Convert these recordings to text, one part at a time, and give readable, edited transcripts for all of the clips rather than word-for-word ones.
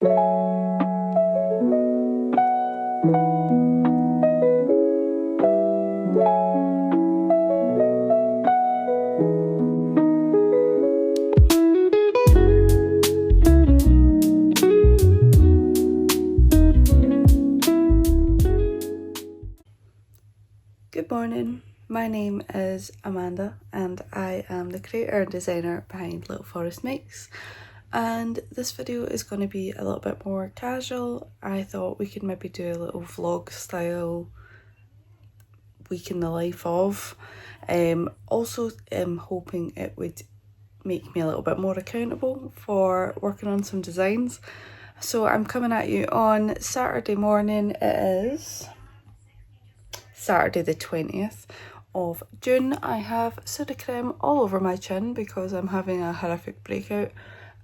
Good morning, my name is Amanda and I am the creator and designer behind Little Forest Makes, and this video is going to be a little bit more casual. I thought we could maybe do a little vlog style week in the life of. Also I'm hoping it would make me a little bit more accountable for working on some designs. So I'm coming at you on Saturday morning. It is Saturday the 20th of June. I have soda cream all over my chin because I'm having a horrific breakout,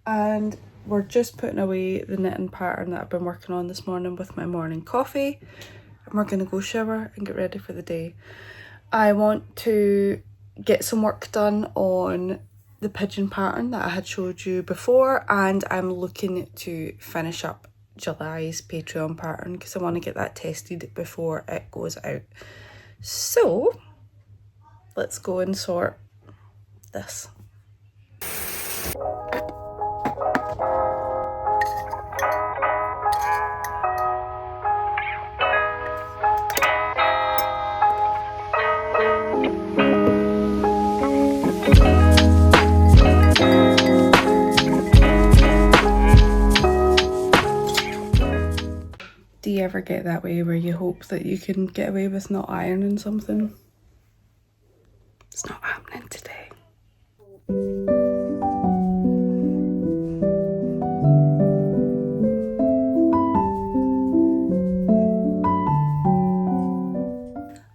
and we're just putting away the knitting pattern that I've been working on this morning with my morning coffee, and we're going to go shower and get ready for the day. I want to get some work done on the pigeon pattern that I had showed you before, and I'm looking to finish up July's Patreon pattern because I want to get that tested before it goes out. So let's go and sort this. Do you ever get that way where you hope that you can get away with not ironing something? It's not happening today.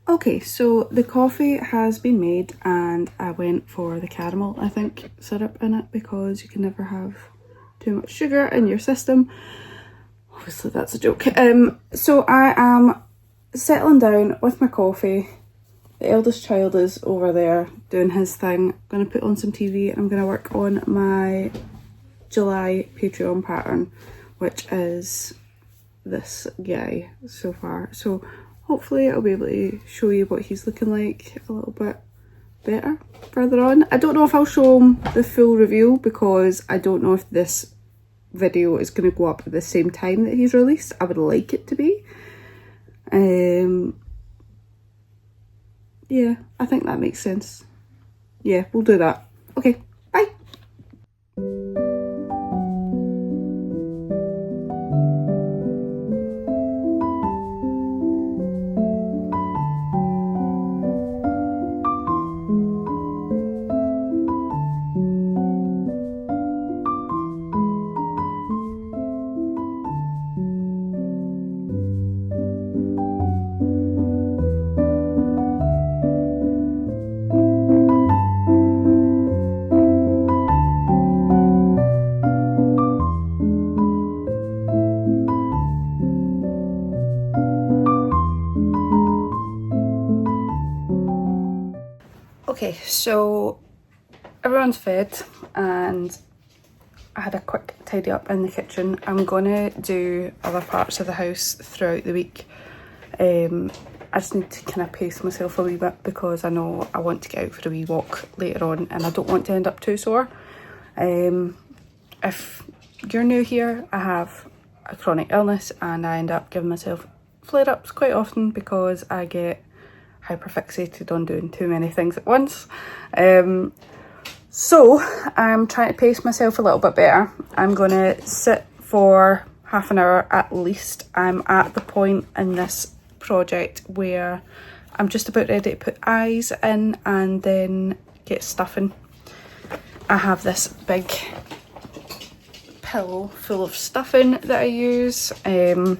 Okay, so the coffee has been made and I went for the caramel, I think, syrup in it because you can never have too much sugar in your system. Obviously that's a joke. So I am settling down with my coffee. The eldest child is over there doing his thing. I'm going to put on some TV and I'm going to work on my July Patreon pattern, which is this guy so far. So hopefully I'll be able to show you what he's looking like a little bit better further on. I don't know if I'll show him the full reveal because I don't know if this video is going to go up at the same time that he's released. I would like it to be. Yeah, I think that makes sense. Yeah, we'll do that. Okay, bye. Okay, so everyone's fed and I had a quick tidy up in the kitchen. I'm gonna do other parts of the house throughout the week. I just need to kind of pace myself a wee bit because I know I want to get out for a wee walk later on and I don't want to end up too sore. If you're new here, I have a chronic illness and I end up giving myself flare-ups quite often because I get hyperfixated on doing too many things at once. So I'm trying to pace myself a little bit better. I'm going to sit for half an hour at least. I'm at the point in this project where I'm just about ready to put eyes in and then get stuffing. I have this big pillow full of stuffing that I use. And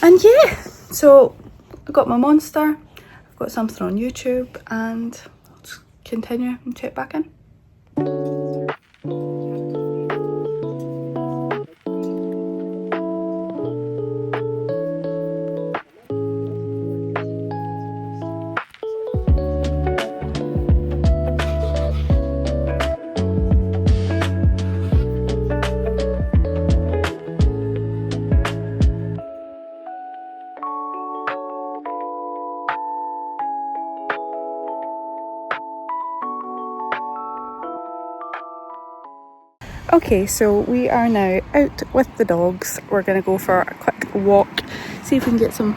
yeah, so I've got my monster, I've got something on YouTube, and I'll just continue and check back in. Okay, so we are now out with the dogs. We're gonna go for a quick walk, see if we can get some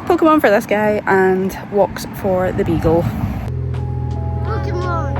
Pokemon for this guy and walks for the beagle. Pokemon.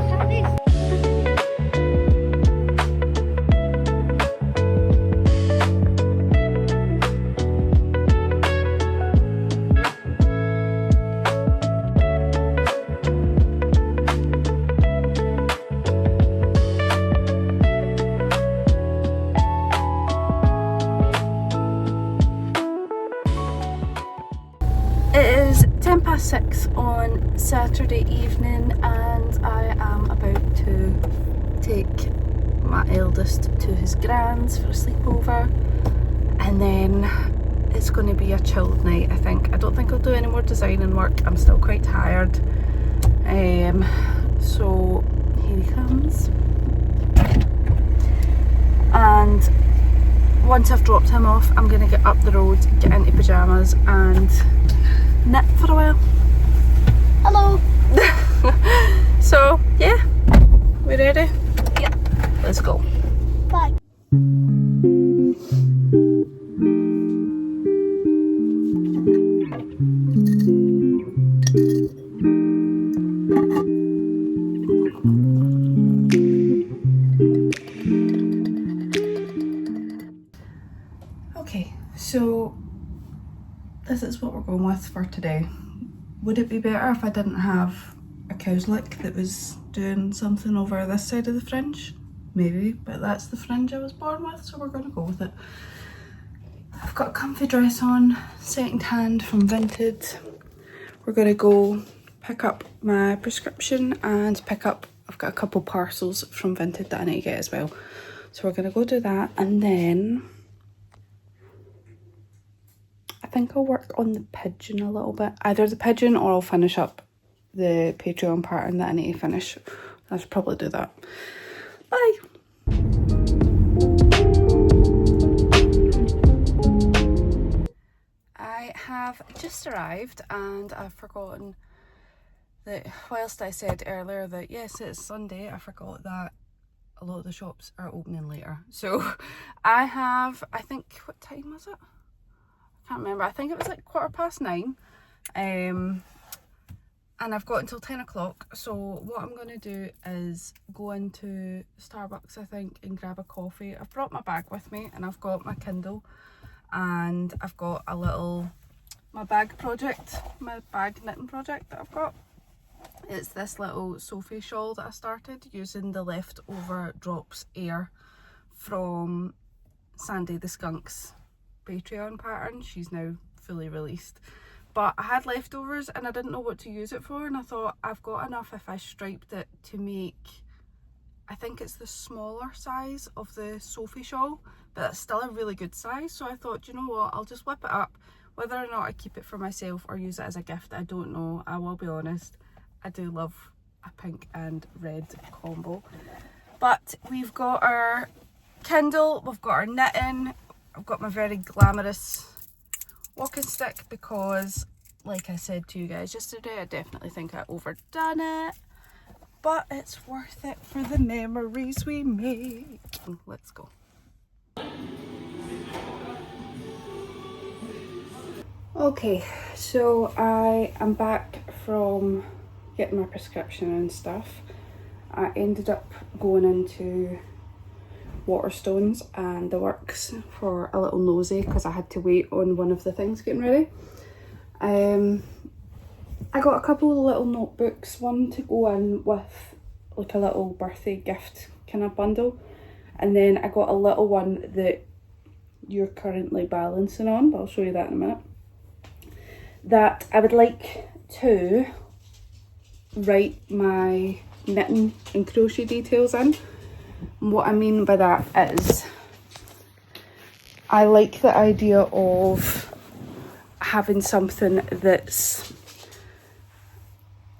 It is 6:10 on Saturday evening and I am about to take my eldest to his gran's for a sleepover, and then it's going to be a chilled night, I think. I don't think I'll do any more designing work. I'm still quite tired. So here he comes. And once I've dropped him off, I'm going to get up the road, get into pyjamas and knit for a while. Hello. So yeah, we ready? Yeah. Let's go. Bye. Okay, so this is what we're going with for today. Would it be better if I didn't have a cowslick that was doing something over this side of the fringe? Maybe, but that's the fringe I was born with, so we're going to go with it. I've got a comfy dress on, second hand from Vinted. We're going to go pick up my prescription and pick up, I've got a couple parcels from Vinted that I need to get as well. So we're going to go do that, and then I think I'll work on the pigeon a little bit. Either the pigeon or I'll finish up the Patreon pattern that I need to finish. I should probably do that. Bye! I have just arrived and I've forgotten that whilst I said earlier that yes, it's Sunday, I forgot that a lot of the shops are opening later. So I have, I think, what time was it? Can't remember. I think it was like 9:15, and I've got until 10 o'clock. So what I'm going to do is go into Starbucks, I think, and grab a coffee. I've brought my bag with me and I've got my Kindle and I've got a little, my bag knitting project that I've got. It's this little Sophie shawl that I started using the leftover drops air from Sandy the Skunk's Patreon pattern. She's now fully released, but I had leftovers and I didn't know what to use it for, and I thought I've got enough if I striped it to make, I think it's the smaller size of the Sophie shawl, but that's still a really good size. So I thought, you know what, I'll just whip it up. Whether or not I keep it for myself or use it as a gift, I don't know. I will be honest, I do love a pink and red combo. But we've got our Kindle, we've got our knitting, I've got my very glamorous walking stick because, like I said to you guys yesterday, I definitely think I overdone it, but it's worth it for the memories we make. Let's go. Okay, so I am back from getting my prescription and stuff. I ended up going into Waterstones and the works for a little nosy because I had to wait on one of the things getting ready. I got a couple of little notebooks, one to go in with like a little birthday gift kind of bundle, and then I got a little one that you're currently balancing on, but I'll show you that in a minute, that I would like to write my knitting and crochet details in. And what I mean by that is I like the idea of having something that's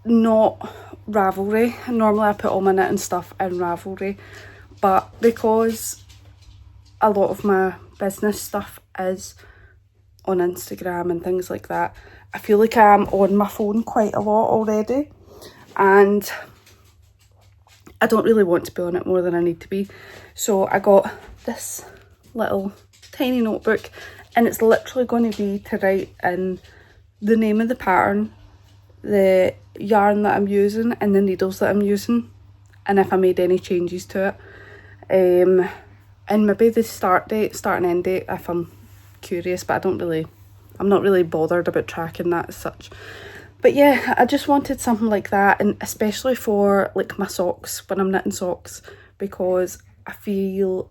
not Ravelry. Normally I put all my knitting stuff in Ravelry, but because a lot of my business stuff is on Instagram and things like that, I feel like I'm on my phone quite a lot already, and I don't really want to be on it more than I need to be. So I got this little tiny notebook, and it's literally going to be to write in the name of the pattern, the yarn that I'm using and the needles that I'm using, and if I made any changes to it, and maybe the start and end date if I'm curious, but I'm not really bothered about tracking that as such. But yeah, I just wanted something like that, and especially for like my socks, when I'm knitting socks, because I feel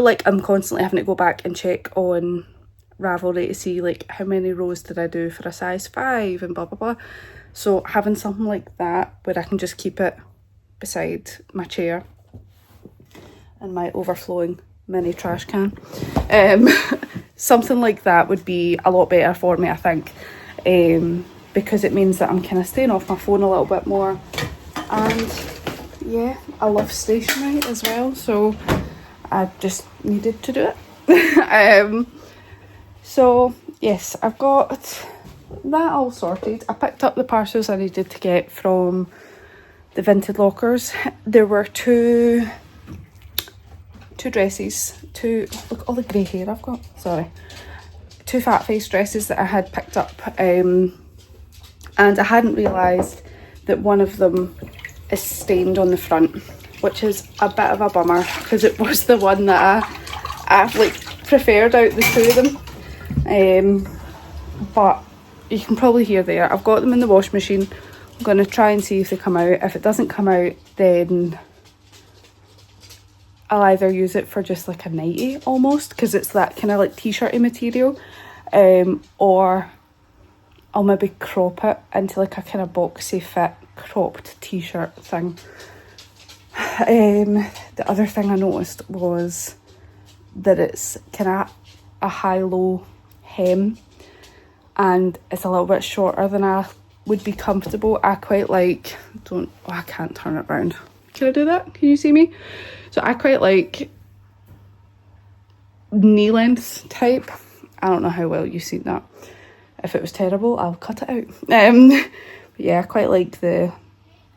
like I'm constantly having to go back and check on Ravelry to see like how many rows did I do for a size 5 and blah blah blah. So having something like that where I can just keep it beside my chair and my overflowing mini trash can, something like that would be a lot better for me, I think, because it means that I'm kind of staying off my phone a little bit more. And yeah, I love stationery as well, so I just needed to do it. So yes, I've got that all sorted. I picked up the parcels I needed to get from the Vinted Lockers. There were two dresses, look all the grey hair I've got, sorry, 2 fat face dresses that I had picked up, and I hadn't realised that one of them is stained on the front, which is a bit of a bummer because it was the one that I like preferred out the two of them. But you can probably hear there, I've got them in the wash machine. I'm going to try and see if they come out. If it doesn't come out, then I'll either use it for just like a nightie almost, because it's that kind of like t-shirty material, or I'll maybe crop it into like a kind of boxy fit cropped t-shirt thing. The other thing I noticed was that it's kind of a high-low hem, and it's a little bit shorter than I would be comfortable. I quite like, I can't turn it around. Can I do that? Can you see me? So I quite like knee length type. I don't know how well you've seen that. If it was terrible, I'll cut it out. But yeah, I quite like the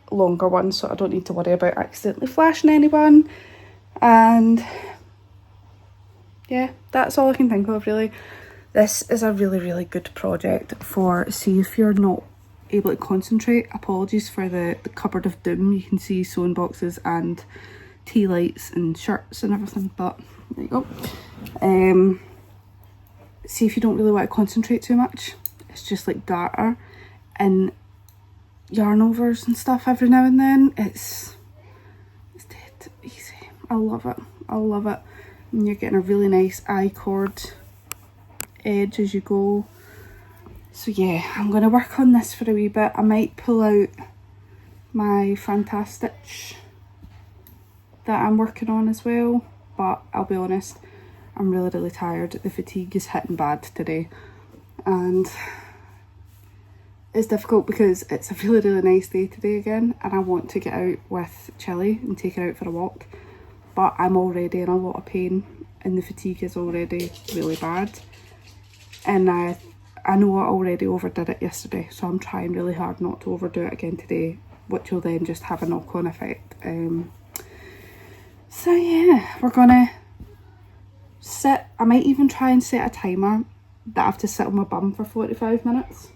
longer one, so I don't need to worry about accidentally flashing anyone. And yeah, that's all I can think of really. This is a really, really good project for, see if you're not able to concentrate. Apologies for the cupboard of doom. You can see sewing boxes and tea lights and shirts and everything, but there you go. See if you don't really want to concentrate too much. It's just like garter and yarn overs and stuff every now and then. It's dead easy. I love it. I love it. And you're getting a really nice I-cord edge as you go. So yeah, I'm going to work on this for a wee bit. I might pull out my Fantastic that I'm working on as well, but I'll be honest, I'm really, really tired. The fatigue is hitting bad today, and it's difficult because it's a really, really nice day today again, and I want to get out with Chili and take her out for a walk, but I'm already in a lot of pain and the fatigue is already really bad, and I know I already overdid it yesterday, so I'm trying really hard not to overdo it again today, which will then just have a knock-on effect. So yeah, we're gonna sit. I might even try and set a timer that I have to sit on my bum for 45 minutes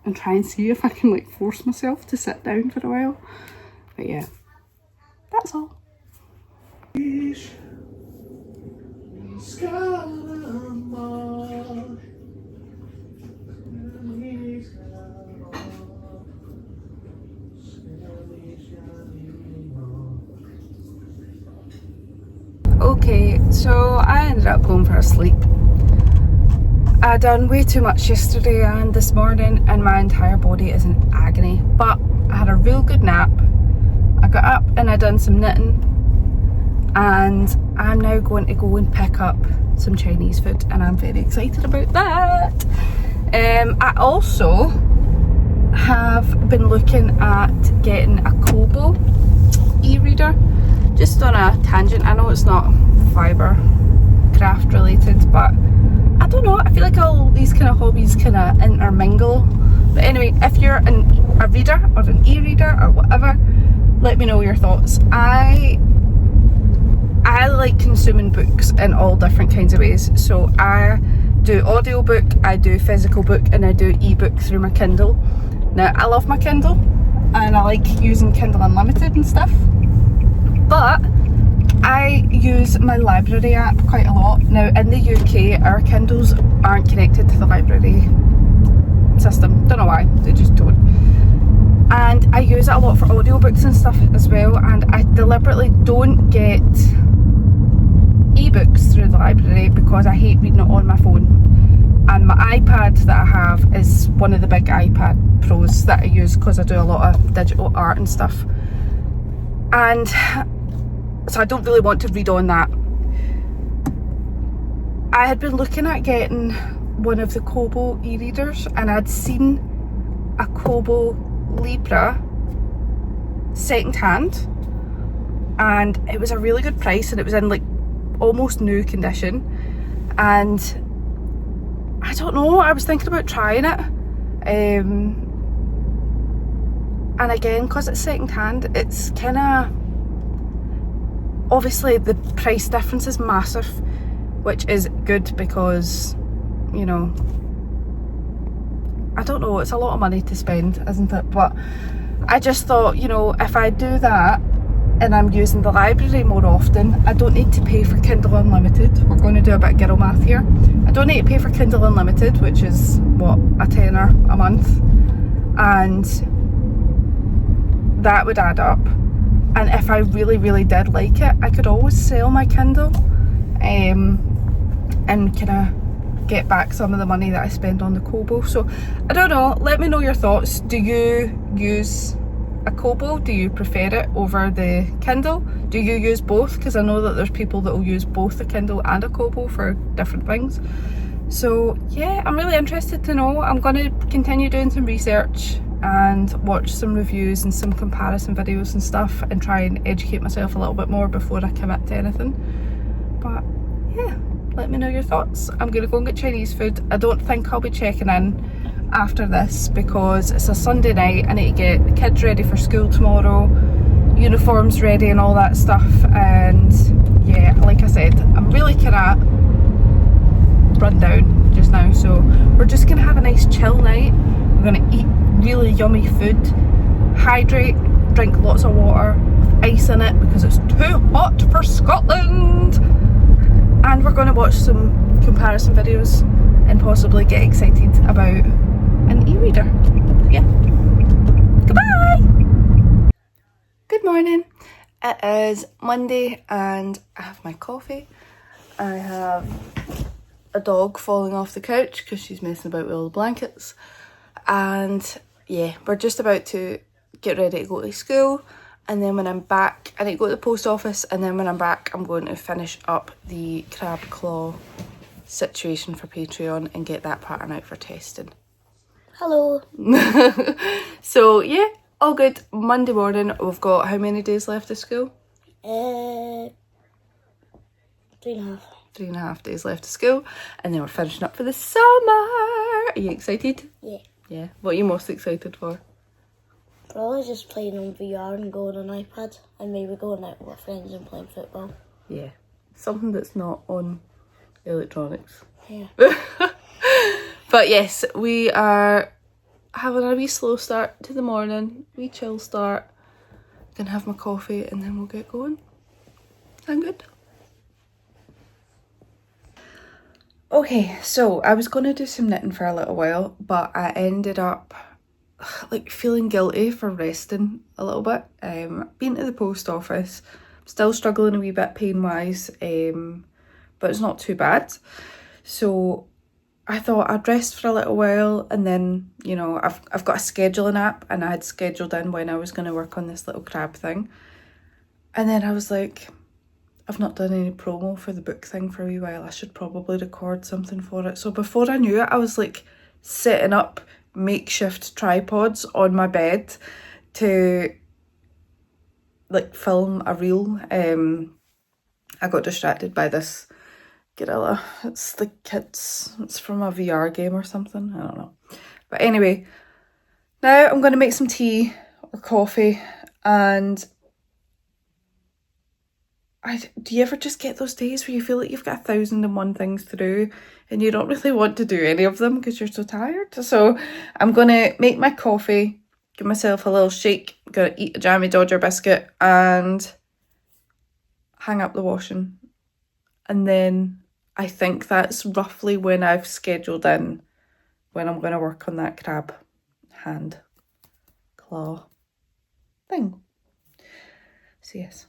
and try and see if I can like force myself to sit down for a while. But yeah, that's all. Okay, so I ended up going for a sleep. I done way too much yesterday and this morning, and my entire body is in agony, but I had a real good nap. I got up and I done some knitting, and I'm now going to go and pick up some Chinese food, and I'm very excited about that. I also have been looking at getting a Kobo e-reader. Just on a tangent, I know it's not fibre craft related, but I don't know, I feel like all these kind of hobbies kind of intermingle But anyway, if you're a reader or an e-reader or whatever, let me know your thoughts. I like consuming books in all different kinds of ways. So I do audiobook, I do physical book, and I do ebook through my Kindle. Now I love my Kindle and I like using Kindle Unlimited and stuff, but I use my library app quite a lot. Now in the UK our Kindles aren't connected to the library system, don't know why, they just don't. And I use it a lot for audiobooks and stuff as well, and I deliberately don't get ebooks through the library because I hate reading it on my phone. And my iPad that I have is one of the big iPad Pros that I use because I do a lot of digital art and stuff, and so I don't really want to read on that. I had been looking at getting one of the Kobo e-readers, and I'd seen a Kobo Libra second hand, and it was a really good price, and it was in like almost new condition. And I don't know, I was thinking about trying it, and again, because it's second hand, it's kind of, obviously the price difference is massive, which is good because, you know, I don't know, it's a lot of money to spend, isn't it? But I just thought, you know, if I do that and I'm using the library more often, I don't need to pay for Kindle Unlimited. We're going to do a bit of girl math here. I don't need to pay for Kindle Unlimited, which is what, a tenner a month, and that would add up. And if I really did like it, I could always sell my Kindle and kind of get back some of the money that I spend on the Kobo. So I don't know, let me know your thoughts. Do you use a Kobo? Do you prefer it over the Kindle? Do you use both? Because I know that there's people that will use both a Kindle and a Kobo for different things. So yeah, I'm really interested to know. I'm going to continue doing some research and watch some reviews and some comparison videos and stuff, and try and educate myself a little bit more before I commit to anything. But yeah, let me know your thoughts. I'm going to go and get Chinese food. I don't think I'll be checking in after this because it's a Sunday night. I need to get the kids ready for school tomorrow, uniforms ready and all that stuff. And yeah, like I said, I'm really kind of run down just now, so we're just going to have a nice chill night. We're going to eat really yummy food, hydrate, drink lots of water with ice in it because it's too hot for Scotland, and we're going to watch some comparison videos and possibly get excited about an e-reader. Yeah. Goodbye! Good morning. It is Monday and I have my coffee. I have a dog falling off the couch because she's messing about with all the blankets. And yeah, we're just about to get ready to go to school, and then when I'm back I need to go to the post office, and then when I'm back I'm going to finish up the crab claw situation for Patreon and get that pattern out for testing. Hello. So yeah, all good. Monday morning. We've got how many days left of school? 3.5. 3.5 days left of school, and then we're finishing up for the summer. Are you excited? Yeah. Yeah. What are you most excited for? Probably just playing on VR and going on iPad, and maybe going out with friends and playing football. Yeah. Something that's not on electronics. Yeah. But yes, we are having a wee slow start to the morning, wee chill start. Gonna have my coffee and then we'll get going. Sound good? Okay, so I was gonna do some knitting for a little while, but I ended up like feeling guilty for resting a little bit. Been to the post office, still struggling a wee bit pain wise, but it's not too bad. So I thought I'd rest for a little while, and then, you know, I've got a scheduling app, and I had scheduled in when I was going to work on this little crab thing. And then I was like, I've not done any promo for the book thing for a wee while. I should probably record something for it. So before I knew it, I was like setting up makeshift tripods on my bed to like film a reel. I got distracted by this gorilla. It's the kids, it's from a VR game or something, I don't know. But anyway, Now I'm going to make some tea or coffee, and do you ever just get those days where you feel like you've got 1,001 things to do and you don't really want to do any of them because you're so tired? So I'm going to make my coffee, give myself a little shake, I'm going to eat a jammy Dodger biscuit and hang up the washing. And then I think that's roughly when I've scheduled in when I'm going to work on that crab hand claw thing. So yes.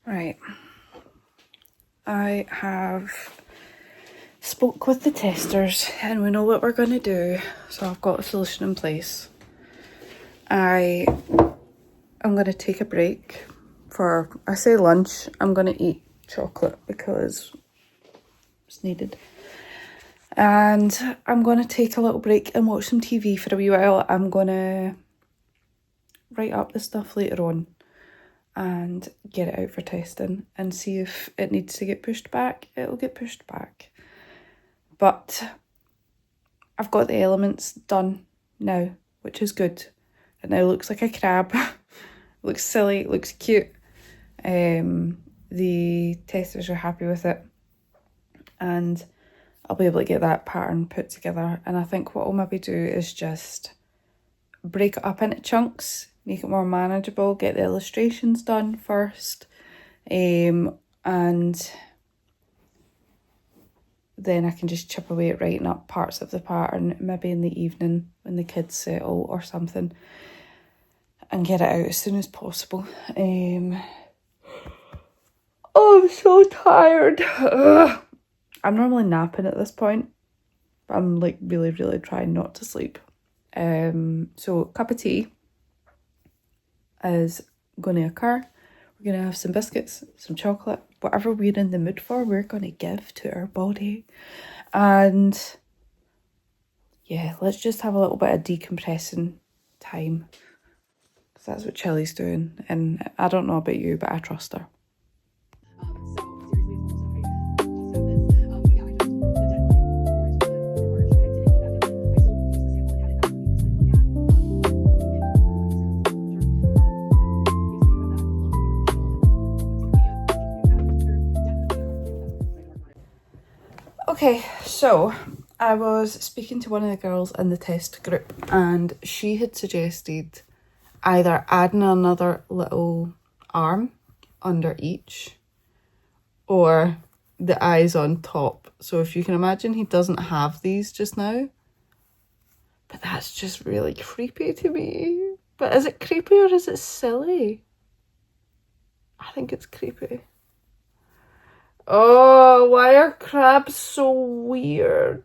Right, I have spoke with the testers and we know what we're going to do, so I've got a solution in place. I am going to take a break for, I say lunch, I'm going to eat chocolate because it's needed. And I'm going to take a little break and watch some TV for a wee while. I'm going to write up the stuff later on and get it out for testing and see if it needs to get pushed back. It'll get pushed back. But I've got the elements done now, which is good. It now looks like a crab. Looks silly, it looks cute. The testers are happy with it. And I'll be able to get that pattern put together. And I think what I'll maybe do is just break it up into chunks, make it more manageable, get the illustrations done first, and then I can just chip away at writing up parts of the pattern, maybe in the evening when the kids settle or something, and get it out as soon as possible. Oh, I'm so tired. Ugh. I'm normally napping at this point, but I'm like really trying not to sleep. So cup of tea is going to occur. We're going to have some biscuits, some chocolate, whatever we're in the mood for, we're going to give to our body. And yeah, let's just have a little bit of decompressing time, because that's what Chilly's doing. And I don't know about you, but I trust her. Okay, so I was speaking to one of the girls in the test group and she had suggested either adding another little arm under each or the eyes on top. So if you can imagine, he doesn't have these just now, but that's just really creepy to me. But is it creepy or is it silly? I think it's creepy. Oh, why are crabs so weird?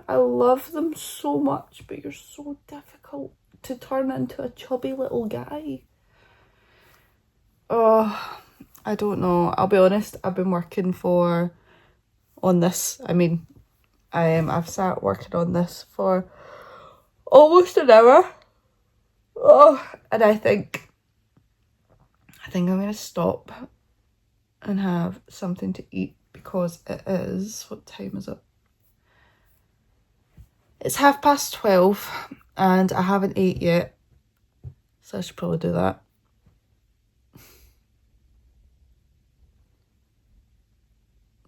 I love them so much, but you're so difficult to turn into a chubby little guy. Oh, I don't know. I'll be honest, I've been working on this. I mean, I've sat working on this for almost an hour. Oh, and I think I'm going to stop and have something to eat because it is, what time is it? It's 12:30 and I haven't ate yet, so I should probably do that.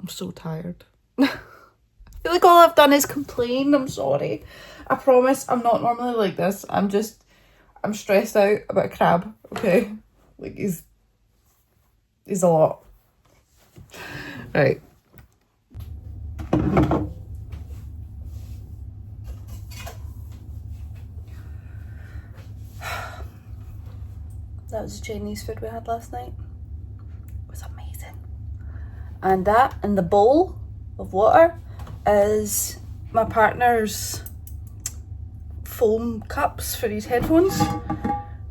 I'm so tired. I feel like all I've done is complain. I'm sorry. I promise I'm not normally like this. I'm stressed out about a crab, okay? Like he's a lot. Right. That was the Chinese food we had last night. It was amazing. And that and the bowl of water is my partner's foam cups for his headphones.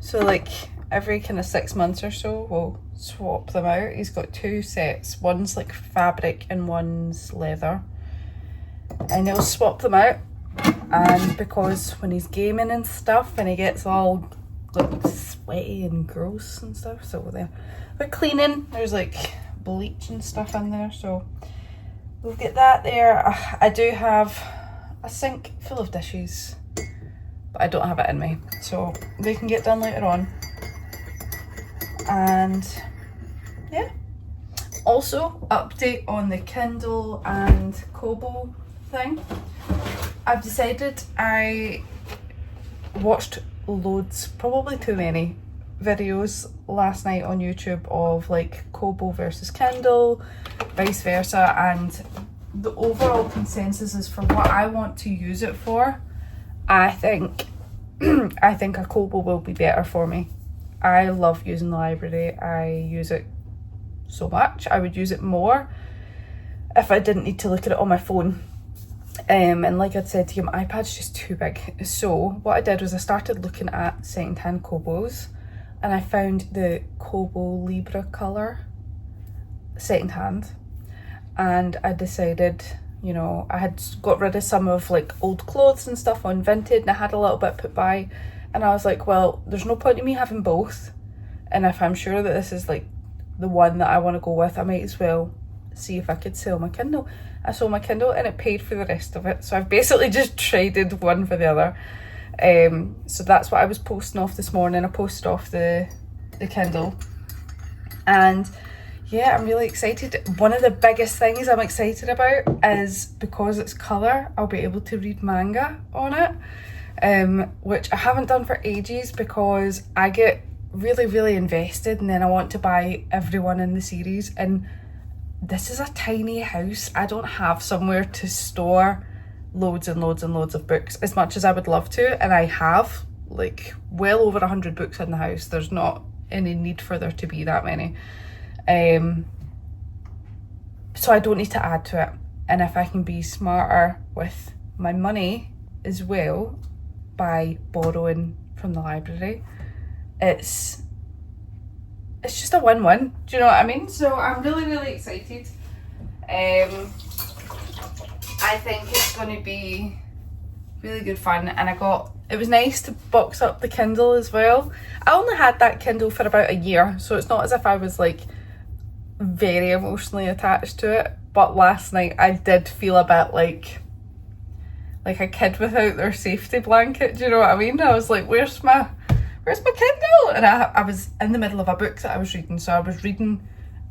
So like every kind of 6 months or so we'll swap them out. He's got 2 sets. One's like fabric and one's leather. and he'll swap them out. And because when he's gaming and stuff and he gets all like sweaty and gross and stuff, so they're cleaning. There's like bleach and stuff in there, so we'll get that there. I do have a sink full of dishes, but I don't have it in me, so they can get done later on. And yeah, also update on the Kindle and Kobo thing. I've decided I watched loads, probably too many videos last night on YouTube of like Kobo versus Kindle, vice versa, and the overall consensus is for what I want to use it for, I think a Kobo will be better for me. I love using the library. I use it so much. I would use it more if I didn't need to look at it on my phone. And like I'd said to you, my iPad's just too big. So what I did was I started looking at second-hand Kobos, and I found the Kobo Libra colour second-hand, and I decided, you know, I had got rid of some of like old clothes and stuff on Vinted, and I had a little bit put by, and I was like, well, there's no point in me having both, and if I'm sure that this is like the one that I want to go with, I might as well see if I could sell my Kindle. I sold my Kindle and it paid for the rest of it, so I've basically just traded one for the other. So that's what I was posting off this morning. I posted off the Kindle, and yeah, I'm really excited. One of the biggest things I'm excited about is because it's colour, I'll be able to read manga on it, which I haven't done for ages because I get really invested and then I want to buy everyone in the series, and this is a tiny house. I don't have somewhere to store loads and loads and loads of books as much as I would love to, and I have like well over 100 books in the house. There's not any need for there to be that many, so I don't need to add to it. And if I can be smarter with my money as well by borrowing from the library, it's just a win-win. Do you know what I mean? So I'm really excited. I think it's going to be really good fun, and it was nice to box up the Kindle as well. I only had that Kindle for about a year, so it's not as if I was like very emotionally attached to it, but last night I did feel a bit like a kid without their safety blanket. Do you know what I mean? I was like, where's my Kindle? And I was in the middle of a book that I was reading, so I was reading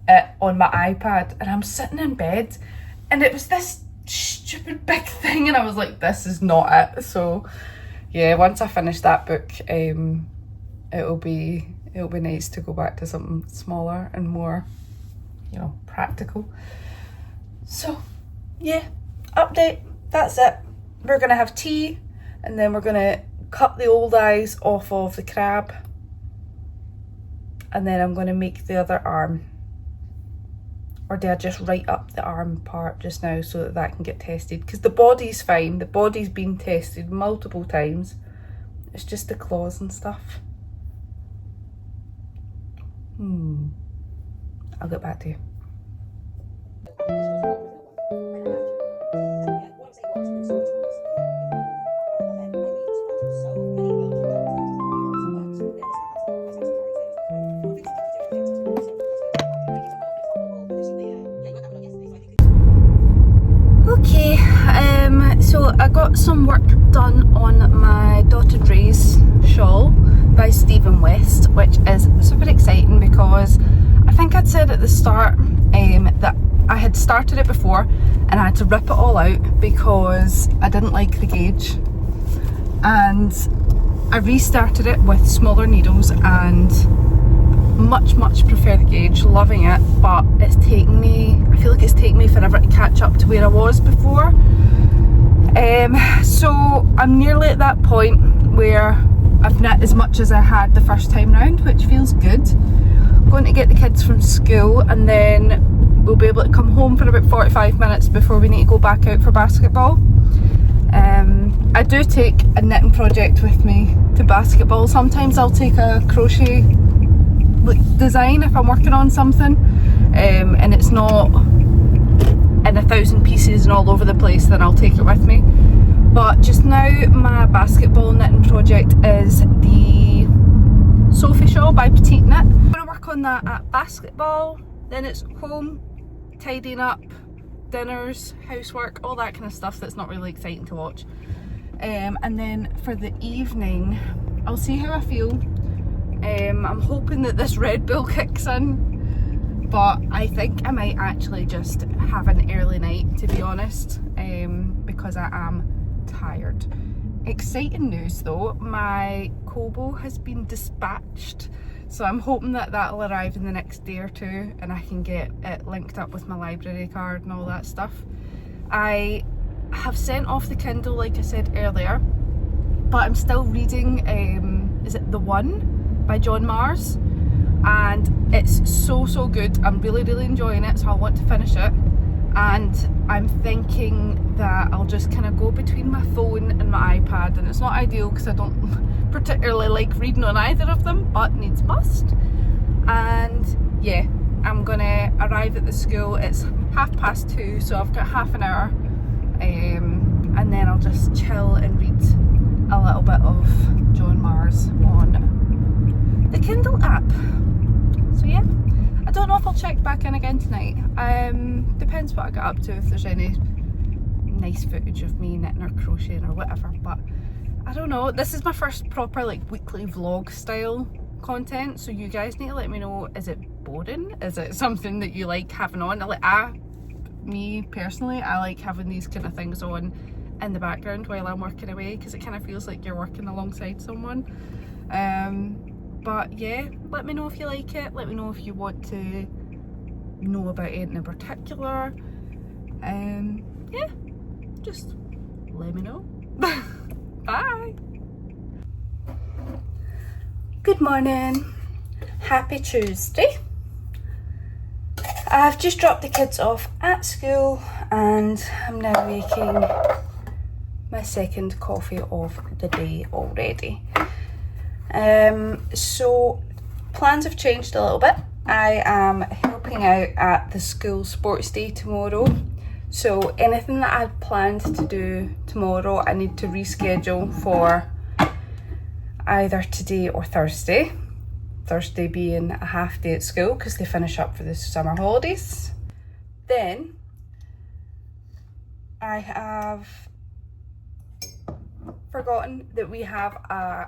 it on my iPad, and I'm sitting in bed and it was this stupid big thing, and I was like, this is not it. So yeah, once I finish that book, it'll be nice to go back to something smaller and more, you know, practical. So yeah, update, that's it. We're gonna have tea, and then we're gonna cut the old eyes off of the crab, and then I'm going to make the other arm. Or did I just write up the arm part just now so that can get tested? Because the body's fine, the body's been tested multiple times, it's just the claws and stuff. I'll get back to you. Okay, so I got some work done on my Dotted Rays shawl by Stephen West, which is super exciting because I think I'd said at the start that I had started it before and I had to rip it all out because I didn't like the gauge, and I restarted it with smaller needles and much prefer the gauge, loving it, but it's taken me, I feel like it's taken me forever to catch up to where I was before. So I'm nearly at that point where I've knit as much as I had the first time round, which feels good. I'm going to get the kids from school, and then we'll be able to come home for about 45 minutes before we need to go back out for basketball. I do take a knitting project with me to basketball. Sometimes I'll take a crochet design if I'm working on something, and it's not in 1,000 pieces and all over the place, then I'll take it with me. But just now my basketball knitting project is the Sophie shawl by Petite Knit. I'm going to work on that at basketball, then it's home, tidying up, dinners, housework, all that kind of stuff that's not really exciting to watch. And then for the evening, I'll see how I feel. I'm hoping that this Red Bull kicks in, but I think I might actually just have an early night, to be honest, because I am tired. Exciting news though, my Kobo has been dispatched, so I'm hoping that that'll arrive in the next day or two and I can get it linked up with my library card and all that stuff. I have sent off the Kindle like I said earlier, but I'm still reading, is it The One by John Mars? And it's so good. I'm really enjoying it, so I want to finish it. And I'm thinking that I'll just kind of go between my phone and my iPad, and it's not ideal because I don't particularly like reading on either of them, but needs must. And yeah, I'm gonna arrive at the school, it's 2:30, so I've got half an hour, and then I'll just chill and read a little bit of John Mars on the Kindle app. So yeah, I don't know if I'll check back in again tonight. Depends what I get up to, if there's any nice footage of me knitting or crocheting or whatever, but I don't know. This is my first proper like weekly vlog style content, so you guys need to let me know, is it boring? Is it something that you like having on? Me personally, I like having these kind of things on in the background while I'm working away, because it kind of feels like you're working alongside someone. But yeah, let me know if you like it, let me know if you want to know about anything in particular. Yeah, just let me know. Bye! Good morning, happy Tuesday. I've just dropped the kids off at school and I'm now making my second coffee of the day already. So plans have changed a little bit. I am helping out at the school sports day tomorrow, so anything that I'd planned to do tomorrow I need to reschedule for either today or Thursday. Thursday being a half day at school because they finish up for the summer holidays. Then I have forgotten that we have a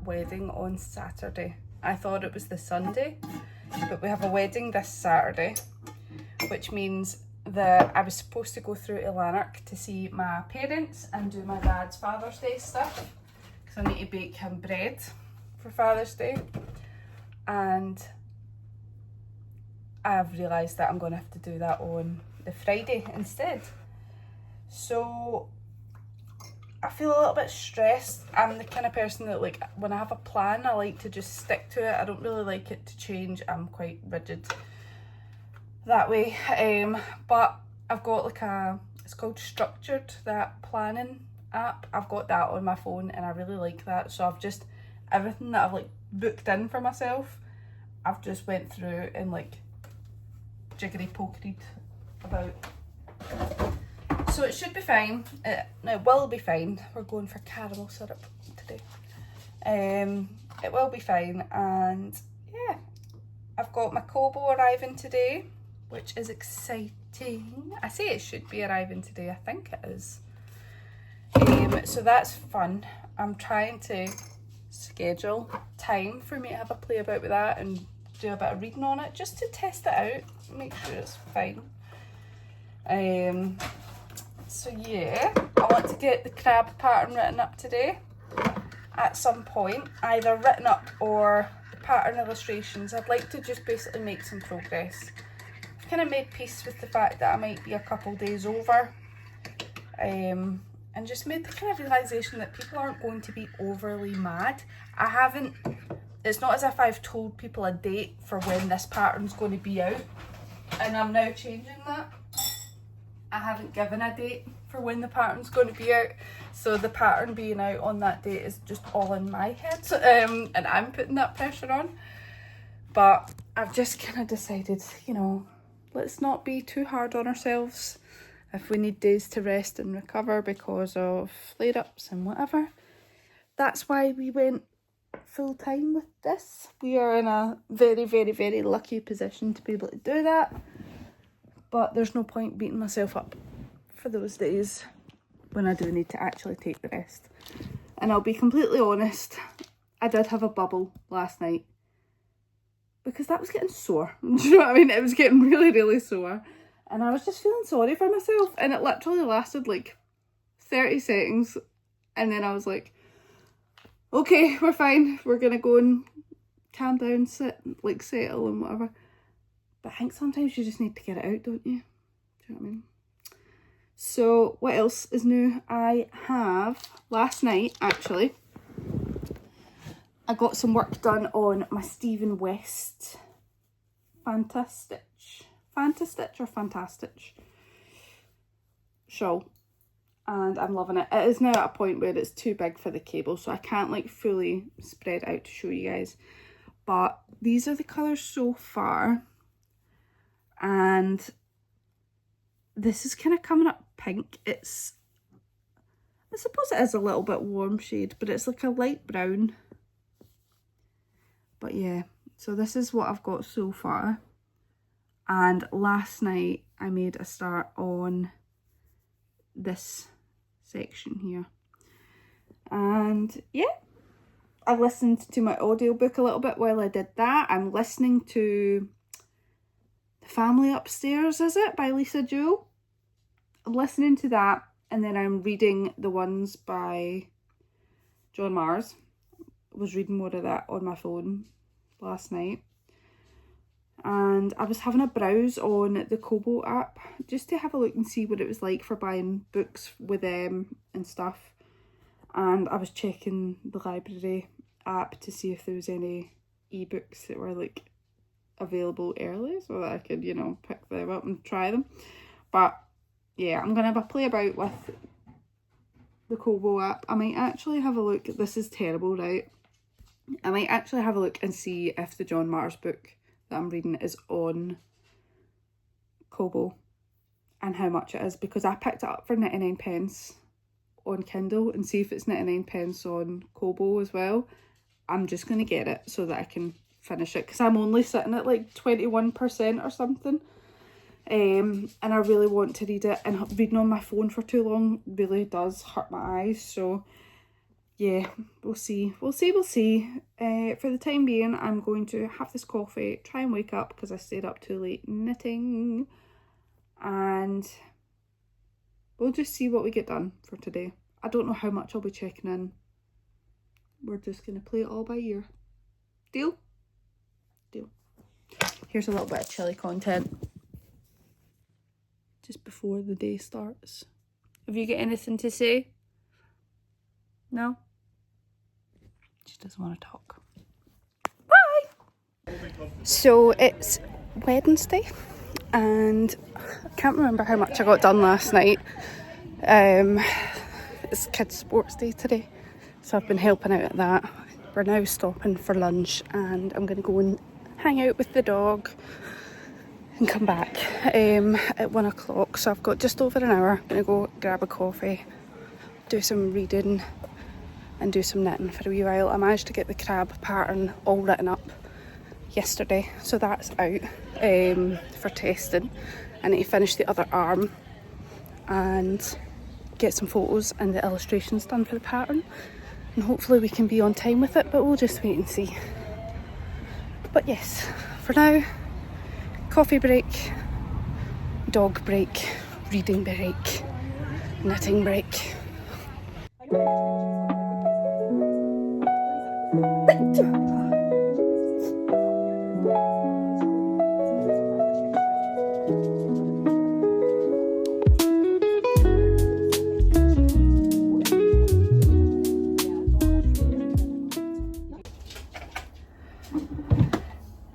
wedding on Saturday. I thought it was the Sunday, but we have a wedding this Saturday, which means that I was supposed to go through to Lanark to see my parents and do my dad's Father's Day stuff, because I need to bake him bread for Father's Day. And I've realised that I'm going to have to do that on the Friday instead. So I feel a little bit stressed. I'm the kind of person that, like, when I have a plan, I like to just stick to it. I don't really like it to change. I'm quite rigid that way. But I've got like it's called Structured, that planning app. I've got that on my phone and I really like that. So I've just, everything that I've like booked in for myself, I've just went through and like jiggly pokeried about. So it should be fine. It will be fine. We're going for caramel syrup today. It will be fine, and yeah, I've got my Kobo arriving today, which is exciting. I say it should be arriving today. I think it is. So that's fun. I'm trying to schedule time for me to have a play about with that and do a bit of reading on it, just to test it out, make sure it's fine. So yeah, I want to get the crab pattern written up today at some point, either written up or the pattern illustrations. I'd like to just basically make some progress. I've kind of made peace with the fact that I might be a couple days over, and just made the kind of realisation that people aren't going to be overly mad. It's not as if I've told people a date for when this pattern's going to be out, and I'm now changing that. I haven't given a date for when the pattern's going to be out, so the pattern being out on that date is just all in my head, and I'm putting that pressure on. But I've just kind of decided, you know, let's not be too hard on ourselves if we need days to rest and recover because of flare-ups and whatever. That's why we went full time with this. We are in a very, very, very lucky position to be able to do that. But there's no point beating myself up for those days when I do need to actually take the rest. And I'll be completely honest, I did have a bubble last night because that was getting sore. Do you know what I mean? It was getting really, really sore. And I was just feeling sorry for myself. And it literally lasted like 30 seconds. And then I was like, okay, we're fine. We're going to go and calm down, sit, like settle and whatever. But I think sometimes you just need to get it out, don't you? Do you know what I mean? So what else is new? I have, last night actually, I got some work done on my Stephen West Fantastitch shawl, and I'm loving it. It is now at a point where it's too big for the cable, so I can't like fully spread out to show you guys, but these are the colours so far, and this is kind of coming up pink. It's, I suppose it is a little bit warm shade, but it's like a light brown. But yeah, so this is what I've got so far. And last night I made a start on this section here. And yeah, I listened to my audiobook a little bit while I did that. I'm listening to The Family Upstairs, is it? By Lisa Jewell. I'm listening to that, and then I'm reading the ones by John Mars. I was reading more of that on my phone last night. And I was having a browse on the Kobo app just to have a look and see what it was like for buying books with them and stuff. And I was checking the library app to see if there was any ebooks that were like available early so that I could, you know, pick them up and try them. But yeah, I'm gonna have a play about with the Kobo app. I might actually have a look. This is terrible, right? I might actually have a look and see if the John Mars book that I'm reading is on Kobo and how much it is, because I picked it up for 99 pence on Kindle, and see if it's 99 pence on Kobo as well. I'm just going to get it so that I can finish it, because I'm only sitting at like 21% or something. And I really want to read it, and reading on my phone for too long really does hurt my eyes. So yeah, we'll see. For the time being, I'm going to have this coffee, try and wake up because I stayed up too late knitting, and we'll just see what we get done for today. I don't know how much I'll be checking in. We're just going to play it all by ear. Deal? Deal. Here's a little bit of chilly content just before the day starts. Have you got anything to say? No? She doesn't want to talk. Bye! So it's Wednesday, and I can't remember how much I got done last night. It's kids' sports day today, so I've been helping out at that. We're now stopping for lunch, and I'm going to go and hang out with the dog and come back at 1 o'clock. So I've got just over an hour. I'm going to go grab a coffee, do some reading and do some knitting for a wee while. I managed to get the crab pattern all written up yesterday, so that's out for testing. I need to finish the other arm and get some photos and the illustrations done for the pattern, and hopefully we can be on time with it, but we'll just wait and see. But yes, for now, coffee break, dog break, reading break, knitting break.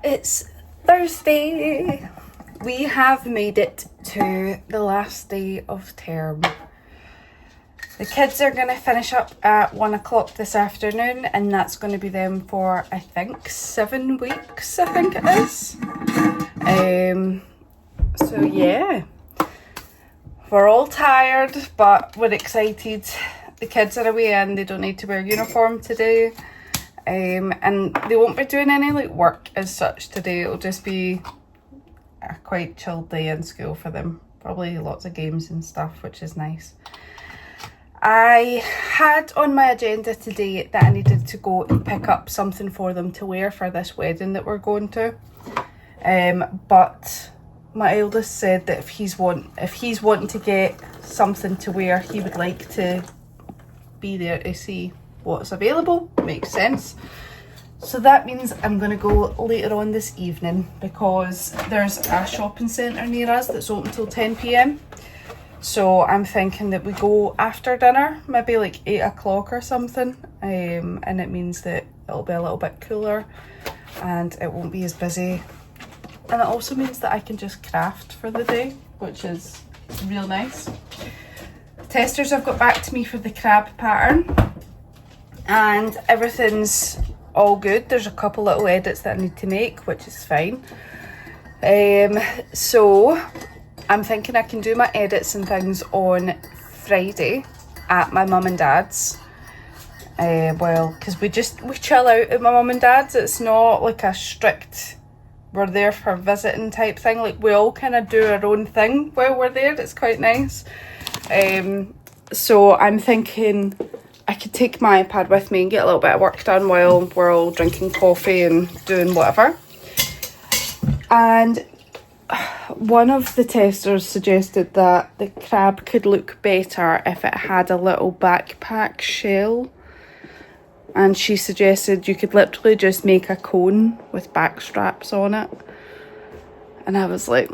It's Thursday. We have made it to the last day of term. The kids are going to finish up at 1 o'clock this afternoon, and that's going to be them for, I think, 7 weeks, I think it is. So yeah, we're all tired, but we're excited. The kids are away and they don't need to wear uniform today. And they won't be doing any like work as such today. It'll just be a quite chilled day in school for them. Probably lots of games and stuff, which is nice. I had on my agenda today that I needed to go and pick up something for them to wear for this wedding that we're going to. But my eldest said that if he's wanting to get something to wear, he would like to be there to see what's available. Makes sense. So that means I'm going to go later on this evening because there's a shopping centre near us that's open till 10 p.m. So I'm thinking that we go after dinner, maybe like 8 o'clock or something. And it means that it'll be a little bit cooler and it won't be as busy. And it also means that I can just craft for the day, which is real nice. Testers have got back to me for the crab pattern and everything's all good. There's a couple little edits that I need to make, which is fine. So I'm thinking I can do my edits and things on Friday at my mum and dad's. Well, because we chill out at my mum and dad's. It's not like a strict we're there for visiting type thing. Like we all kind of do our own thing while we're there. It's quite nice. So I'm thinking I could take my iPad with me and get a little bit of work done while we're all drinking coffee and doing whatever. And one of the testers suggested that the crab could look better if it had a little backpack shell. And she suggested you could literally just make a cone with back straps on it. And I was like,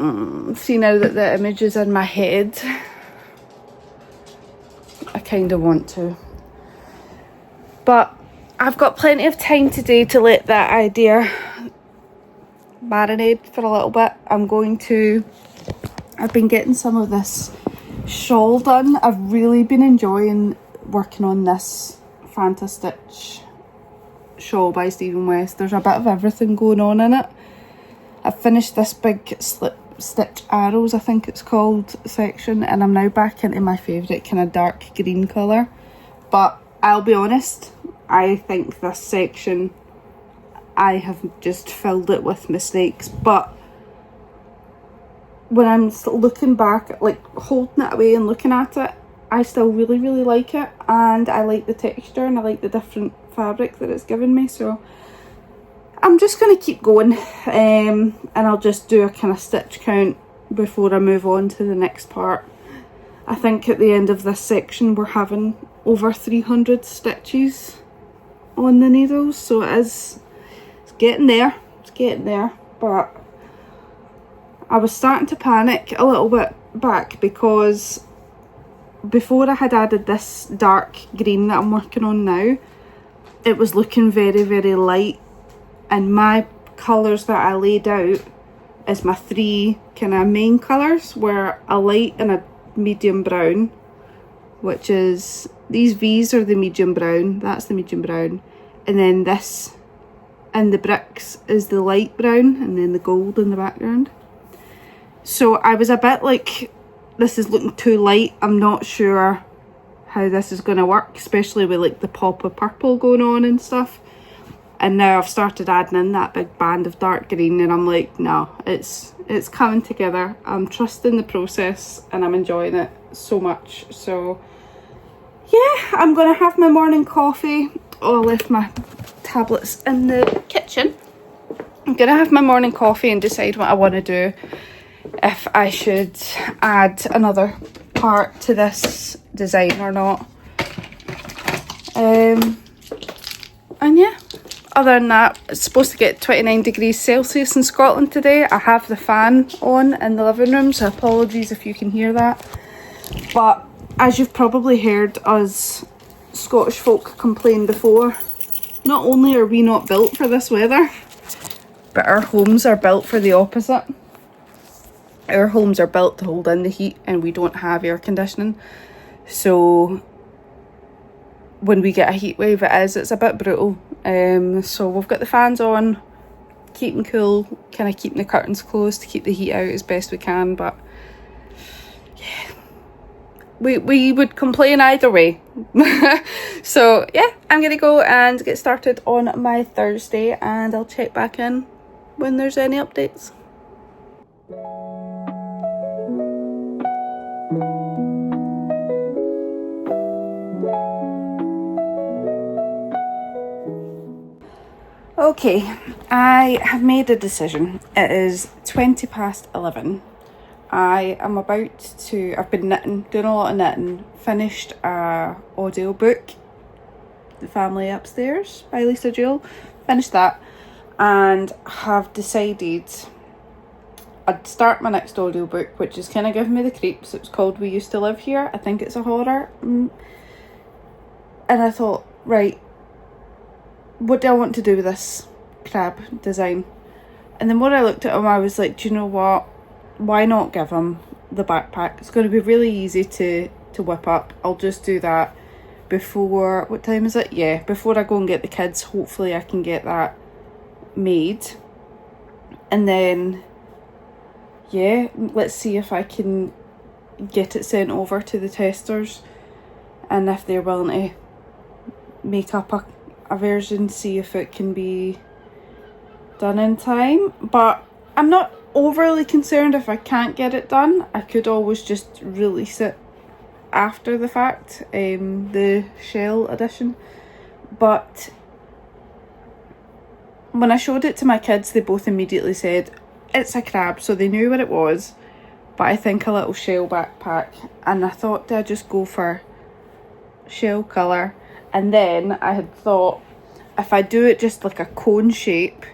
see, now that the image is in my head, I kind of want to. But I've got plenty of time today to let that idea marinate for a little bit. I've been getting some of this shawl done. I've really been enjoying working on this Fanta Stitch shawl by Stephen West. There's a bit of everything going on in it. I've finished this big slip stitch arrows, I think it's called, section, and I'm now back into my favourite kind of dark green colour. But I'll be honest, I think this section, I have just filled it with mistakes. But when I'm looking back, like holding it away and looking at it, I still really, really like it. And I like the texture and I like the different fabric that it's given me. So I'm just going to keep going. And I'll just do a kind of stitch count before I move on to the next part. I think at the end of this section we're having over 300 stitches on the needles. So it's getting there. It's getting there. But I was starting to panic a little bit back because before I had added this dark green that I'm working on now, it was looking very, very light, and my colours that I laid out is my three kind of main colours were a light and a medium brown, which is, these V's are the medium brown, that's the medium brown, and then this and the bricks is the light brown, and then the gold in the background. So I was a bit like, this is looking too light. I'm not sure how this is going to work, especially with like the pop of purple going on and stuff. And now I've started adding in that big band of dark green, and I'm like, no, it's coming together. I'm trusting the process and I'm enjoying it so much. So yeah, I'm going to have my morning coffee. Oh, I left my tablets in the kitchen. I'm going to have my morning coffee and decide what I want to do. If I should add another part to this design or not. And yeah, other than that, it's supposed to get 29 degrees Celsius in Scotland today. I have the fan on in the living room, so apologies if you can hear that. But as you've probably heard us Scottish folk complain before, not only are we not built for this weather, but our homes are built for the opposite. Our homes are built to hold in the heat and we don't have air conditioning. So when we get a heat wave, it's a bit brutal. So we've got the fans on keeping cool, kind of keeping the curtains closed to keep the heat out as best we can, but yeah, we would complain either way. So yeah, I'm gonna go and get started on my Thursday, and I'll check back in when there's any updates. Okay, I have made a decision. It is 11:20. I am about to, I've been knitting, doing a lot of knitting, finished a audio book, The Family Upstairs by Lisa Jewell, finished that, and have decided I'd start my next audio book, which is kind of giving me the creeps. It's called We Used to Live Here. I think it's a horror. And I thought, right, what do I want to do with this crab design? And then when I looked at him, I was like, do you know what? Why not give him the backpack? It's going to be really easy to whip up. I'll just do that before, what time is it? Yeah, before I go and get the kids. Hopefully I can get that made. And then, yeah, let's see if I can get it sent over to the testers. And if they're willing to make up a version, see if it can be done in time. But I'm not overly concerned if I can't get it done. I could always just release it after the fact, the shell edition. But when I showed it to my kids, they both immediately said it's a crab, so they knew what it was. But I think a little shell backpack, and I thought, did I just go for shell colour? And then I had thought, if I do it just like a cone shape,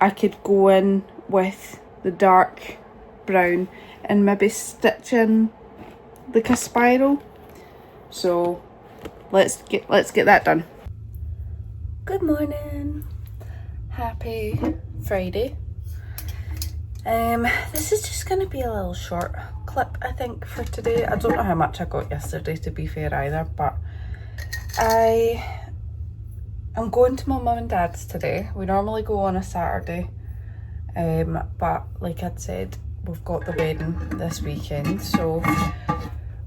I could go in with the dark brown and maybe stitch in like a spiral. So let's get that done. Good morning. Happy Friday. This is just going to be a little short clip, I think, for today. I don't know how much I got yesterday, to be fair, either, but I'm going to my mum and dad's today. We normally go on a Saturday, but like I'd said, we've got the wedding this weekend, so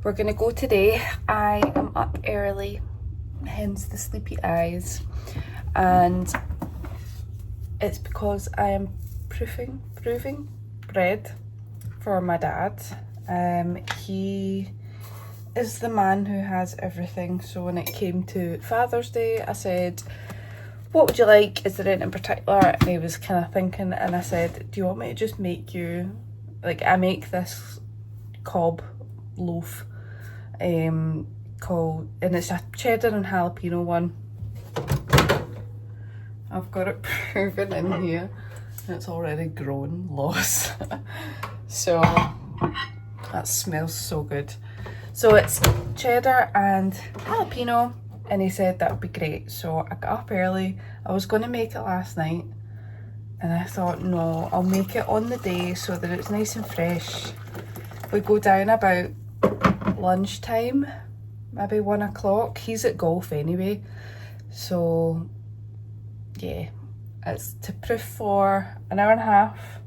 we're gonna go today. I am up early, hence the sleepy eyes, and it's because I am proving bread for my dad. He is the man who has everything. So when it came to Father's Day, I said, what would you like? Is there anything in particular? And he was kind of thinking, and I said, do you want me to just make you, like, I make this cob loaf called, and it's a cheddar and jalapeno one. I've got it proven in here, and it's already grown loss. So that smells so good. So it's cheddar and jalapeno, and he said that would be great. So I got up early. I was going to make it last night, and I thought, no, I'll make it on the day so that it's nice and fresh. We go down about lunchtime, maybe 1 o'clock. He's at golf anyway, so yeah, it's to proof for an hour and a half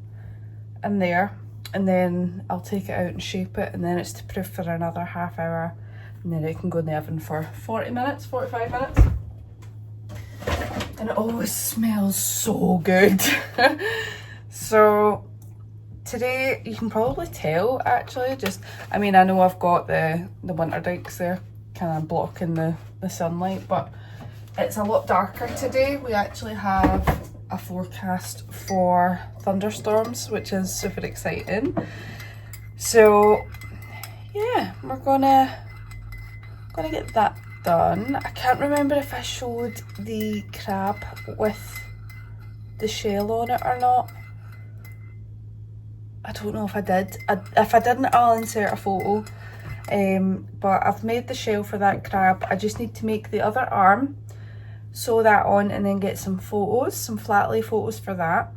in there, and then I'll take it out and shape it, and then it's to proof for another half hour, and then it can go in the oven for 40 minutes, 45 minutes. And it always smells so good. So today, you can probably tell actually, just, I mean, I know I've got the winter dikes there kind of blocking the sunlight, but it's a lot darker today. We actually have a forecast for thunderstorms, which is super exciting. So yeah, we're gonna get that done. I can't remember if I showed the crab with the shell on it or not. I don't know if I did. If I didn't, I'll insert a photo. But I've made the shell for that crab. I just need to make the other arm, sew that on, and then get some photos, some flat lay photos for that.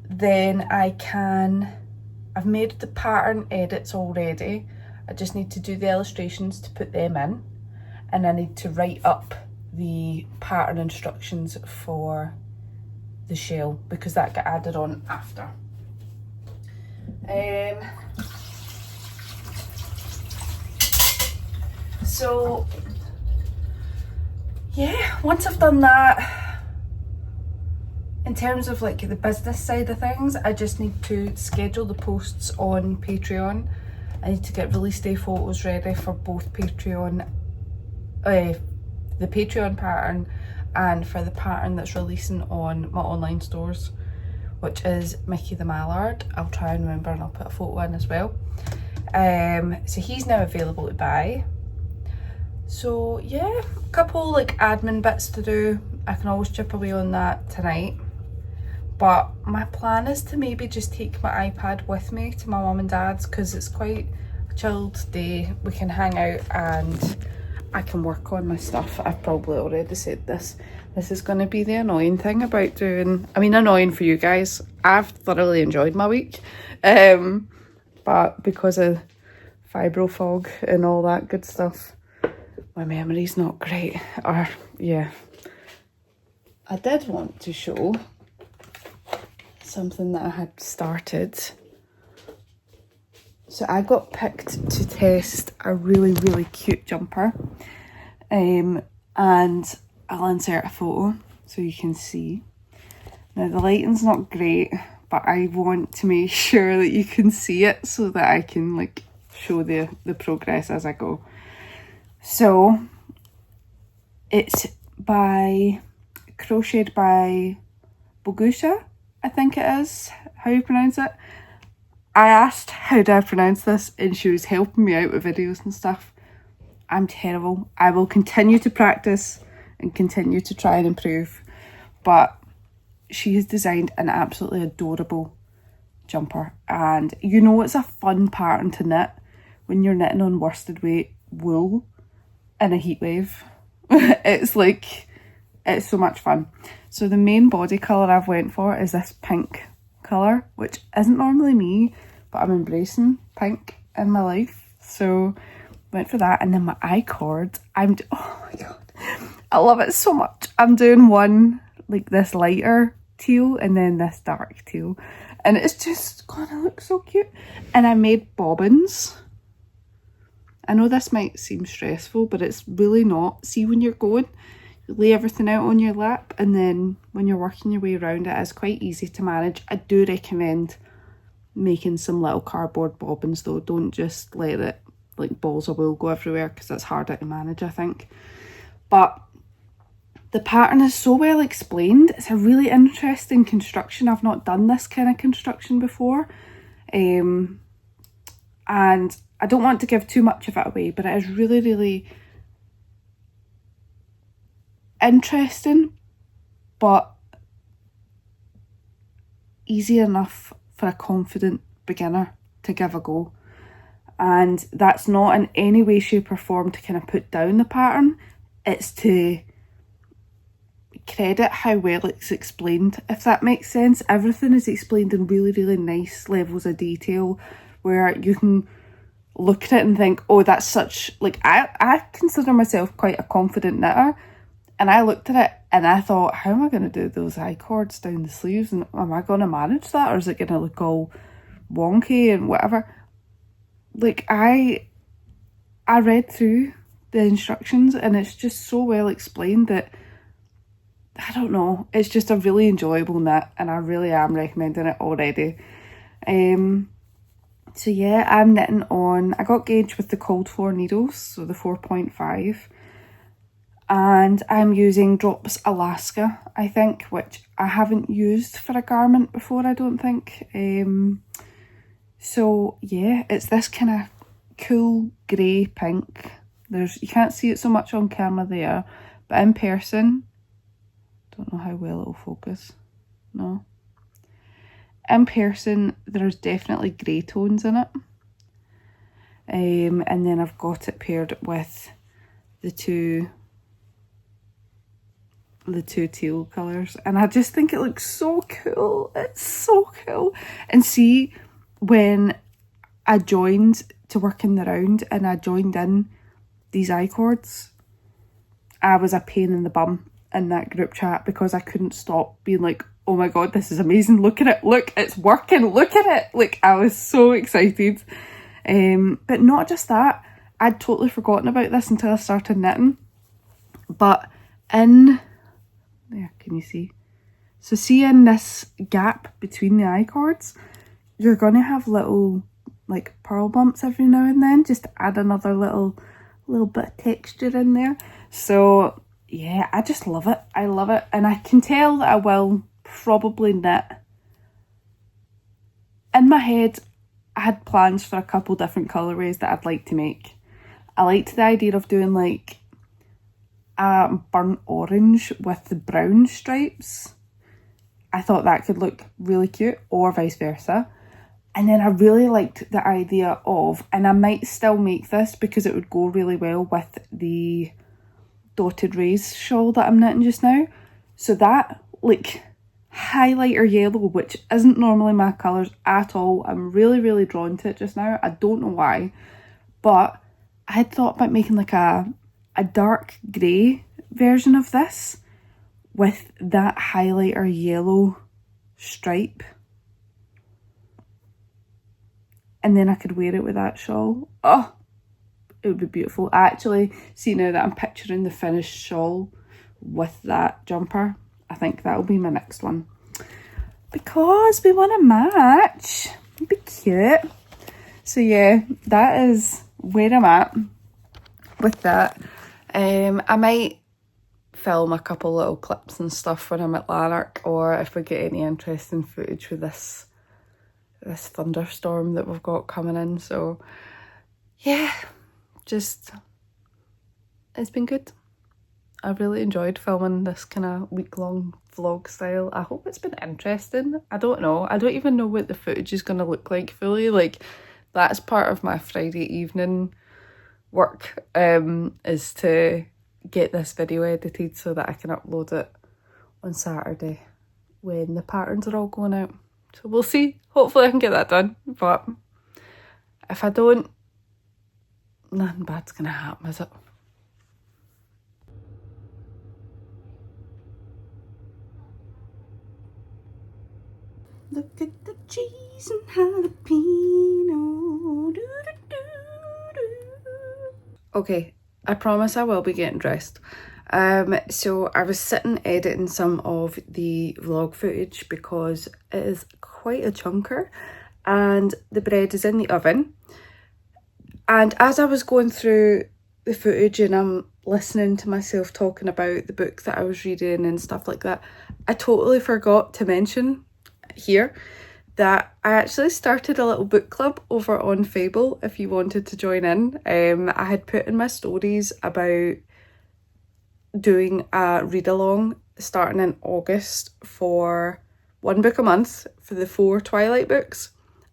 Then I've made the pattern edits already. I just need to do the illustrations to put them in, and I need to write up the pattern instructions for the shell, because that got added on after. So yeah, once I've done that, in terms of like the business side of things, I just need to schedule the posts on Patreon. I need to get release day photos ready for both Patreon, the Patreon pattern, and for the pattern that's releasing on my online stores, which is Mickey the Mallard. I'll try and remember, and I'll put a photo in as well. So he's now available to buy. So yeah, a couple like admin bits to do. I can always chip away on that tonight. But my plan is to maybe just take my iPad with me to my mum and dad's, because it's quite a chilled day. We can hang out and I can work on my stuff. I've probably already said this. This is going to be the annoying thing about doing, I mean, annoying for you guys. I've thoroughly enjoyed my week. But because of fibro fog and all that good stuff, my memory's not great. Or, yeah. I did want to show something that I had started. So I got picked to test a really, really cute jumper. And I'll insert a photo so you can see. Now the lighting's not great, but I want to make sure that you can see it so that I can like show the progress as I go. So it's crocheted by Bogusha, I think it is how you pronounce it. I asked how do I pronounce this, and she was helping me out with videos and stuff. I'm terrible. I will continue to practice and continue to try and improve, but she has designed an absolutely adorable jumper, and you know it's a fun pattern to knit when you're knitting on worsted weight wool in a heat wave. It's like, it's so much fun. So the main body colour I've went for is this pink colour, which isn't normally me, but I'm embracing pink in my life. So went for that. And then my I-cord, oh my god, I love it so much. I'm doing one like this lighter teal and then this dark teal. And it's just gonna look so cute. And I made bobbins. I know this might seem stressful, but it's really not. See, when you're going, you lay everything out on your lap, and then when you're working your way around, it is quite easy to manage. I do recommend making some little cardboard bobbins though. Don't just let it like balls of wool go everywhere, because that's harder to manage, I think. But the pattern is so well explained. It's a really interesting construction. I've not done this kind of construction before. And I don't want to give too much of it away, but it is really, really interesting, but easy enough for a confident beginner to give a go. And that's not in any way, shape or form to kind of put down the pattern. It's to credit how well it's explained, if that makes sense. Everything is explained in really, really nice levels of detail where you can look at it and think, oh, that's such, like, I consider myself quite a confident knitter, and I looked at it and I thought, how am I going to do those I-cords down the sleeves, and am I going to manage that, or is it going to look all wonky and whatever? Like, I read through the instructions and it's just so well explained that, I don't know, it's just a really enjoyable knit, and I really am recommending it already. So yeah, I'm knitting on, I got gauged with the cold floor needles, so the 4.5, and I'm using Drops Alaska, I think, which I haven't used for a garment before, I don't think. So yeah, it's this kind of cool grey pink. You can't see it so much on camera there, but in person, don't know how well it'll focus. No. In person, there's definitely grey tones in it. And then I've got it paired with the two teal colours. And I just think it looks so cool. It's so cool. And see, when I joined to work in the round and I joined in these I-cords, I was a pain in the bum in that group chat because I couldn't stop being like, oh my god, this is amazing, look at it, look, it's working, look at it. Like, I was so excited. But not just that, I'd totally forgotten about this until I started knitting. But in there, can you see? So see, in this gap between the I-cords, you're going to have little like purl bumps every now and then, just to add another little bit of texture in there. So yeah, I just love it. I love it. And I can tell that I will probably knit. In my head, I had plans for a couple different colourways that I'd like to make. I liked the idea of doing like a burnt orange with the brown stripes. I thought that could look really cute, or vice versa. And then I really liked the idea of, and I might still make this because it would go really well with the dotted rays shawl that I'm knitting just now. So that like highlighter yellow, which isn't normally my colours at all. I'm really drawn to it just now. I don't know why, but I had thought about making like a dark grey version of this with that highlighter yellow stripe. And then I could wear it with that shawl. Oh, it would be beautiful. I actually see now that I'm picturing the finished shawl with that jumper. I think that'll be my next one. Because we want to match. It'd be cute. So yeah, that is where I'm at with that. I might film a couple little clips and stuff when I'm at Lanark, or if we get any interesting footage with this thunderstorm that we've got coming in. So yeah, just it's been good. I've really enjoyed filming this kind of week-long vlog style. I hope it's been interesting. I don't know. I don't even know what the footage is going to look like fully. Like, that's part of my Friday evening work, is to get this video edited so that I can upload it on Saturday when the patterns are all going out. So we'll see. Hopefully I can get that done. But if I don't, nothing bad's going to happen, is it? Look at the cheese and jalapeno. Okay, I promise I will be getting dressed. So I was sitting editing some of the vlog footage because it is quite a chunker and the bread is in the oven. And as I was going through the footage and I'm listening to myself talking about the book that I was reading and stuff like that, I totally forgot to mention here that I actually started a little book club over on Fable if you wanted to join in. I had put in my stories about doing a read along starting in August for one book a month for the 4 Twilight books,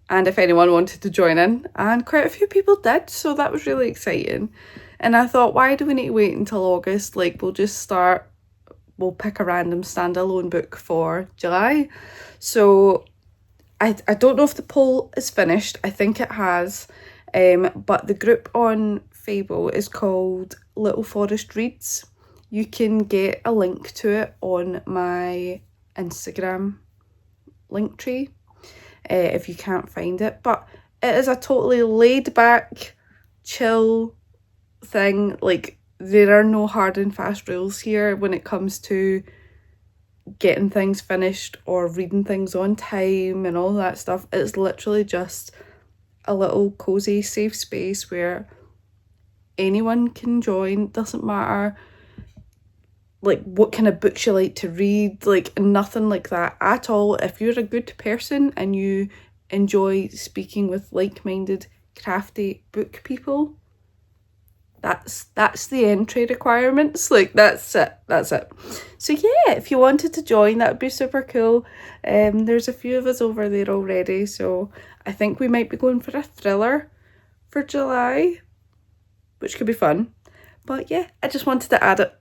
and if anyone wanted to join in, and quite a few people did, so that was really exciting. And I thought, why do we need to wait until August? Like, we'll pick a random standalone book for July. So I don't know if the poll is finished. I think it has. But the group on Fable is called Little Forest Reads. You can get a link to it on my Instagram link tree if you can't find it. But it is a totally laid back, chill thing. Like, there are no hard and fast rules here when it comes to getting things finished or reading things on time and all that stuff. It's literally just a little cozy safe space where anyone can join. Doesn't matter like what kind of books you like to read, like nothing like that at all. If you're a good person and you enjoy speaking with like-minded crafty book people, that's the entry requirements. Like, that's it. So yeah, if you wanted to join, that would be super cool. There's a few of us over there already, so I think we might be going for a thriller for July, which could be fun. But yeah, I just wanted to add it